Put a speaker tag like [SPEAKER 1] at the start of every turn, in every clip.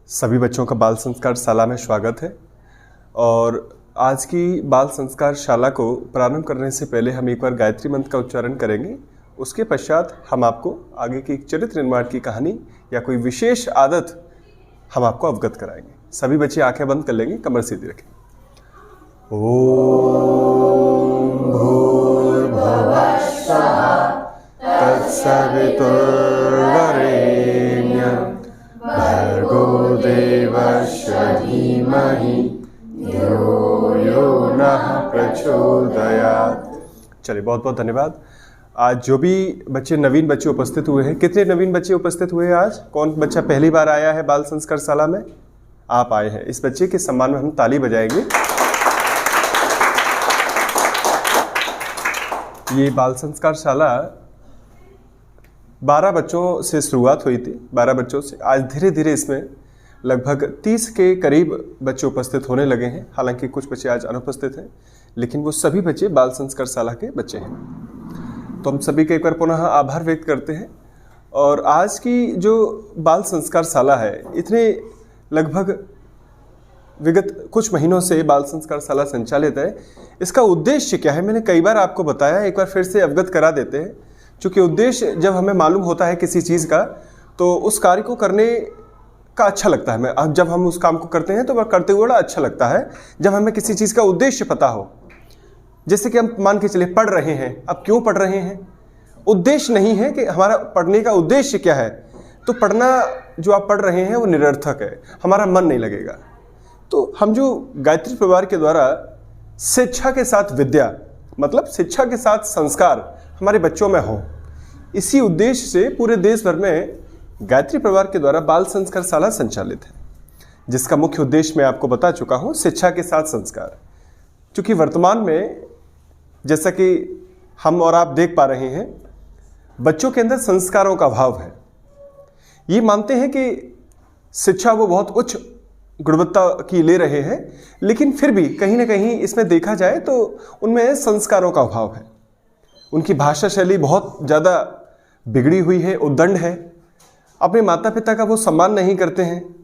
[SPEAKER 1] सभी बच्चों का बाल संस्कार शाला में स्वागत है। और आज की बाल संस्कार शाला को प्रारंभ करने से पहले हम एक बार गायत्री मंत्र का उच्चारण करेंगे। उसके पश्चात हम आपको आगे की चरित्र निर्माण की कहानी या कोई विशेष आदत हम आपको अवगत कराएंगे। सभी बच्चे आंखें बंद कर लेंगे, कमर सीधी रखें। ओम भूर्भुवः स्वः तत्सवितुर्वरेण्यं भर्गो देवस्य धीमहि धियो यो नः प्रचोदयात्। चलिए, बहुत बहुत धन्यवाद। आज जो भी बच्चे नवीन बच्चे उपस्थित हुए हैं, कितने नवीन बच्चे उपस्थित हुए हैं आज? कौन बच्चा पहली बार आया है बाल संस्कार शाला में? आप आए हैं। इस बच्चे के सम्मान में हम ताली बजाएंगे। ये बाल संस्कार शाला 12 बच्चों से शुरुआत हुई थी, 12 बच्चों से। आज धीरे धीरे इसमें लगभग 30 के करीब बच्चे उपस्थित होने लगे हैं। हालांकि कुछ बच्चे आज अनुपस्थित हैं, लेकिन वो सभी बच्चे बाल संस्कार शाला के बच्चे हैं। तो हम सभी का एक बार पुनः आभार व्यक्त करते हैं। और आज की जो बाल संस्कार शाला है, इतने लगभग विगत कुछ महीनों से बाल संस्कार शाला संचालित है। इसका उद्देश्य क्या है मैंने कई बार आपको बताया, एक बार फिर से अवगत करा देते हैं। क्योंकि उद्देश्य जब हमें मालूम होता है किसी चीज़ का, तो उस कार्य को करने का अच्छा लगता है। अब जब हम उस काम को करते हैं तो वह करते हुए बड़ा अच्छा लगता है जब हमें किसी चीज़ का उद्देश्य पता हो। जैसे कि हम मान के चलिए पढ़ रहे हैं। अब क्यों पढ़ रहे हैं? उद्देश्य नहीं है कि हमारा पढ़ने का उद्देश्य क्या है, तो पढ़ना जो आप पढ़ रहे हैं वो निरर्थक है, हमारा मन नहीं लगेगा। तो हम जो गायत्री परिवार के द्वारा शिक्षा के साथ विद्या, मतलब शिक्षा के साथ संस्कार हमारे बच्चों में हो, इसी उद्देश्य से पूरे देश भर में गायत्री परिवार के द्वारा बाल संस्कार शाला संचालित है, जिसका मुख्य उद्देश्य मैं आपको बता चुका हूं, शिक्षा के साथ संस्कार। क्योंकि वर्तमान में जैसा कि हम और आप देख पा रहे हैं, बच्चों के अंदर संस्कारों का अभाव है। ये मानते हैं कि शिक्षा वो बहुत उच्च गुणवत्ता की ले रहे हैं, लेकिन फिर भी कहीं ना कहीं इसमें देखा जाए तो उनमें संस्कारों का अभाव है। उनकी भाषा शैली बहुत ज़्यादा बिगड़ी हुई है, उद्दंड है। अपने माता पिता का वो सम्मान नहीं करते हैं।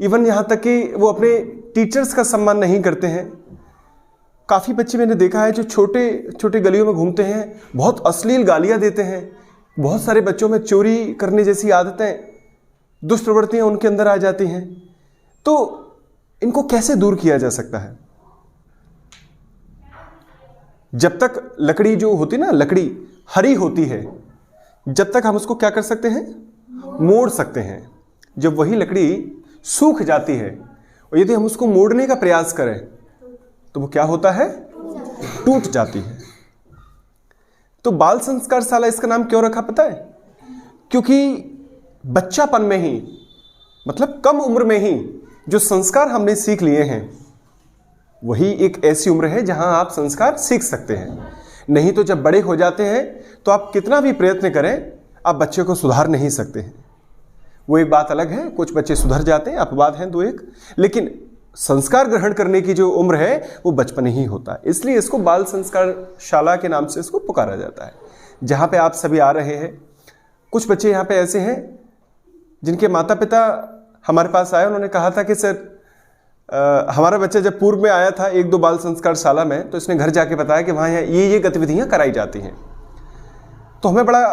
[SPEAKER 1] इवन यहाँ तक कि वो अपने टीचर्स का सम्मान नहीं करते हैं। काफ़ी बच्चे मैंने देखा है जो छोटे छोटे गलियों में घूमते हैं, बहुत अश्लील गालियाँ देते हैं। बहुत सारे बच्चों में चोरी करने जैसी आदतें, दुष्ट प्रवृत्तियाँ उनके अंदर आ जाती हैं। तो इनको कैसे दूर किया जा सकता है? जब तक लकड़ी जो होती ना, लकड़ी हरी होती है, जब तक हम उसको क्या कर सकते हैं? मोड़ सकते हैं। जब वही लकड़ी सूख जाती है और यदि हम उसको मोड़ने का प्रयास करें तो वो क्या होता है? टूट जाती है। तो बाल संस्कार शाला इसका नाम क्यों रखा पता है? क्योंकि बच्चापन में ही, मतलब कम उम्र में ही जो संस्कार हमने सीख लिए हैं, वही एक ऐसी उम्र है जहां आप संस्कार सीख सकते हैं। नहीं तो जब बड़े हो जाते हैं तो आप कितना भी प्रयत्न करें, आप बच्चे को सुधार नहीं सकते हैं। वो एक बात अलग है, कुछ बच्चे सुधर जाते हैं, अपवाद हैं दो एक, लेकिन संस्कार ग्रहण करने की जो उम्र है वो बचपन ही होता है। इसलिए इसको बाल संस्कार शाला के नाम से इसको पुकारा जाता है, जहाँ पे आप सभी आ रहे हैं। कुछ बच्चे यहाँ पे ऐसे हैं जिनके माता पिता हमारे पास आए, उन्होंने कहा था कि सर हमारा बच्चा जब पूर्व में आया था 1-2 बाल संस्कार शाला में, तो इसने घर जाके बताया कि वहाँ ये गतिविधियाँ कराई जाती हैं। तो हमें बड़ा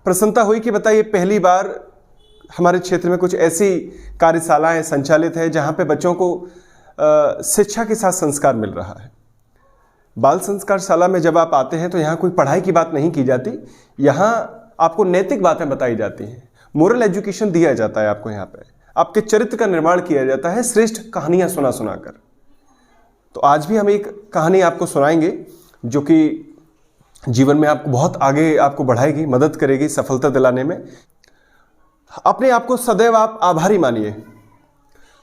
[SPEAKER 1] प्रसन्नता हुई कि बताइए, पहली बार हमारे क्षेत्र में कुछ ऐसी कार्यशालाएं संचालित है जहाँ पे बच्चों को शिक्षा के साथ संस्कार मिल रहा है। बाल संस्कार शाला में जब आप आते हैं तो यहाँ कोई पढ़ाई की बात नहीं की जाती, यहाँ आपको नैतिक बातें बताई जाती हैं, मोरल एजुकेशन दिया जाता है आपको। यहाँ पे आपके चरित्र का निर्माण किया जाता है, श्रेष्ठ कहानियां सुनाकर। तो आज भी हम एक कहानी आपको सुनाएंगे जो कि जीवन में आपको बहुत आगे आपको बढ़ाएगी, मदद करेगी सफलता दिलाने में। अपने आप को सदैव आप आभारी मानिए।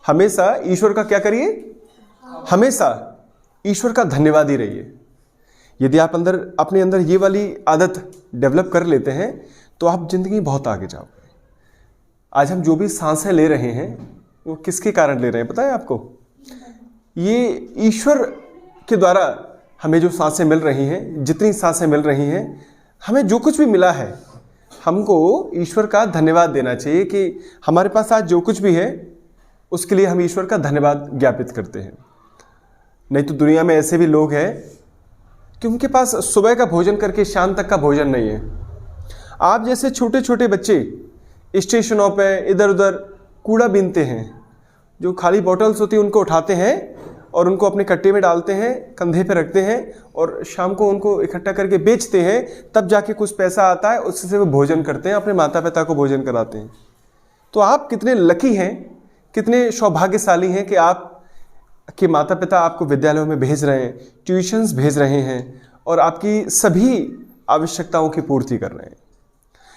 [SPEAKER 1] हमेशा ईश्वर का क्या करिए? हमेशा ईश्वर का धन्यवादी रहिए। यदि आप अपने अंदर ये वाली आदत डेवलप कर लेते हैं तो आप जिंदगी बहुत आगे जाओगे। आज हम जो भी सांसें ले रहे हैं वो किसके कारण ले रहे हैं पता है आपको? ये ईश्वर के द्वारा हमें जो सांसें मिल रही हैं, जितनी सांसें मिल रही हैं, हमें जो कुछ भी मिला है, हमको ईश्वर का धन्यवाद देना चाहिए कि हमारे पास आज जो कुछ भी है उसके लिए हम ईश्वर का धन्यवाद ज्ञापित करते हैं। नहीं तो दुनिया में ऐसे भी लोग हैं कि उनके पास सुबह का भोजन करके शाम तक का भोजन नहीं है। आप जैसे छोटे छोटे बच्चे स्टेशनों पे इधर उधर कूड़ा बीनते हैं, जो खाली बॉटल्स होती हैं उनको उठाते हैं और उनको अपने कट्टे में डालते हैं, कंधे पे रखते हैं और शाम को उनको इकट्ठा करके बेचते हैं, तब जाके कुछ पैसा आता है, उससे वो भोजन करते हैं, अपने माता पिता को भोजन कराते हैं। तो आप कितने लकी हैं, कितने सौभाग्यशाली हैं कि आप कि माता पिता आपको विद्यालयों में भेज रहे हैं, ट्यूशन्स भेज रहे हैं और आपकी सभी आवश्यकताओं की पूर्ति कर रहे हैं।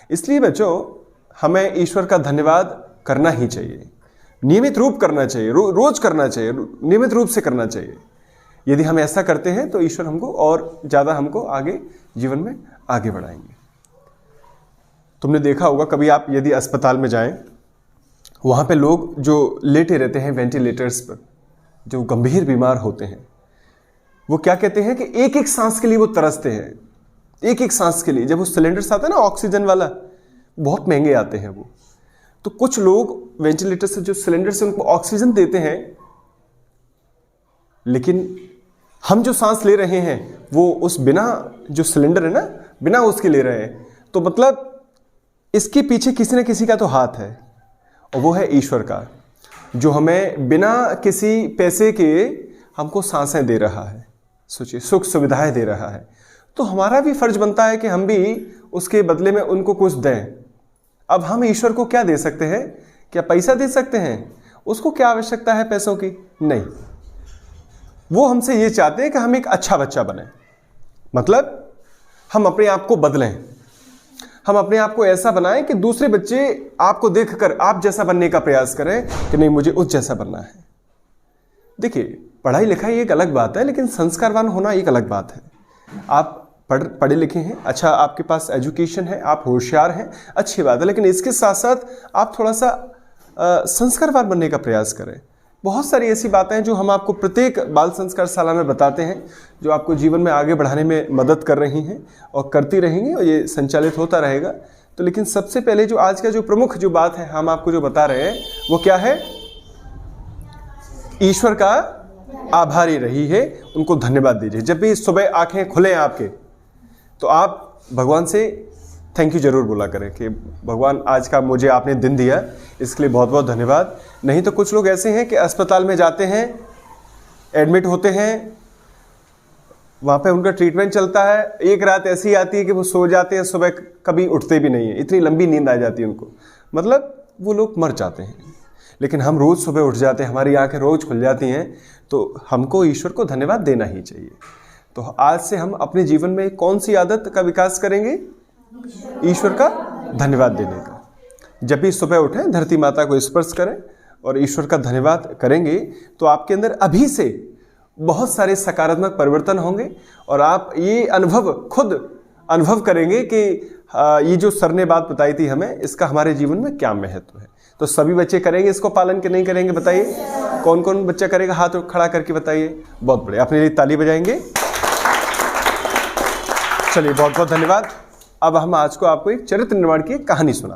[SPEAKER 1] इसलिए बच्चों, हमें ईश्वर का धन्यवाद करना ही चाहिए, नियमित रूप करना चाहिए, रोज करना चाहिए, नियमित रूप से करना चाहिए। यदि हम ऐसा करते हैं तो ईश्वर हमको और ज़्यादा हमको आगे जीवन में आगे बढ़ाएंगे। तुमने देखा होगा कभी आप यदि अस्पताल में जाएं, वहाँ पे लोग जो लेटे रहते हैं वेंटिलेटर्स पर, जो गंभीर बीमार होते हैं, वो क्या कहते हैं कि एक एक सांस के लिए वो तरसते हैं, एक एक सांस के लिए। जब वो सिलेंडर्स आता है ना ऑक्सीजन वाला, बहुत महंगे आते हैं वो, तो कुछ लोग वेंटिलेटर से जो सिलेंडर से उनको ऑक्सीजन देते हैं, लेकिन हम जो सांस ले रहे हैं वो उस बिना जो सिलेंडर है ना, बिना उसके ले रहे हैं। तो मतलब इसके पीछे किसी न किसी का तो हाथ है, और वो है ईश्वर का, जो हमें बिना किसी पैसे के हमको सांसें दे रहा है। सोचिए, सुख सुविधाएं दे रहा है। तो हमारा भी फर्ज बनता है कि हम भी उसके बदले में उनको कुछ दें। अब हम ईश्वर को क्या दे सकते हैं? क्या पैसा दे सकते हैं? उसको क्या आवश्यकता है पैसों की? नहीं। वो हमसे ये चाहते हैं कि हम एक अच्छा बच्चा बने, मतलब हम अपने आप को बदलें, हम अपने आप को ऐसा बनाएं कि दूसरे बच्चे आपको देखकर आप जैसा बनने का प्रयास करें कि नहीं, मुझे उस जैसा बनना है। देखिए, पढ़ाई लिखाई एक अलग बात है, लेकिन संस्कारवान होना एक अलग बात है। आप पढ़े लिखे हैं, अच्छा आपके पास एजुकेशन है, आप होशियार हैं, अच्छी बात है, लेकिन इसके साथ साथ आप थोड़ा सा संस्कारवान बनने का प्रयास करें। बहुत सारी ऐसी बातें हैं जो हम आपको प्रत्येक बाल संस्कार शाला में बताते हैं, जो आपको जीवन में आगे बढ़ाने में मदद कर रही हैं और करती रहेंगी, और ये संचालित होता रहेगा। तो लेकिन सबसे पहले जो आज का जो प्रमुख जो बात है हम आपको जो बता रहे हैं, वो क्या है? ईश्वर का आभारी रही है, उनको धन्यवाद दीजिए। जब भी सुबह आंखें खुले आपके, तो आप भगवान से थैंक यू जरूर बोला करें कि भगवान आज का मुझे आपने दिन दिया, इसके लिए बहुत बहुत धन्यवाद। नहीं तो कुछ लोग ऐसे हैं कि अस्पताल में जाते हैं, एडमिट होते हैं, वहाँ पे उनका ट्रीटमेंट चलता है, एक रात ऐसी आती है कि वो सो जाते हैं, सुबह कभी उठते भी नहीं है, इतनी लंबी नींद आ जाती है उनको, मतलब वो लोग मर जाते हैं। लेकिन हम रोज़ सुबह उठ जाते हैं, हमारी आंखें रोज़ खुल जाती हैं, तो हमको ईश्वर को धन्यवाद देना ही चाहिए। तो आज से हम अपने जीवन में कौन सी आदत का विकास करेंगे? ईश्वर का धन्यवाद देने का। जब भी सुबह उठें, धरती माता को स्पर्श करें और ईश्वर का धन्यवाद करेंगे, तो आपके अंदर अभी से बहुत सारे सकारात्मक परिवर्तन होंगे और आप ये खुद अनुभव करेंगे कि ये जो सर ने बात बताई थी हमें, इसका हमारे जीवन में क्या महत्व है। तो सभी बच्चे करेंगे इसको पालन कि नहीं करेंगे? बताइए, कौन कौन बच्चा करेगा? हाथ खड़ा करके बताइए। बहुत बढ़िया, अपने लिए ताली बजाएंगे। चलिए, बहुत बहुत धन्यवाद। अब हम आज को आपको एक चरित्र निर्माण की कहानी सुना।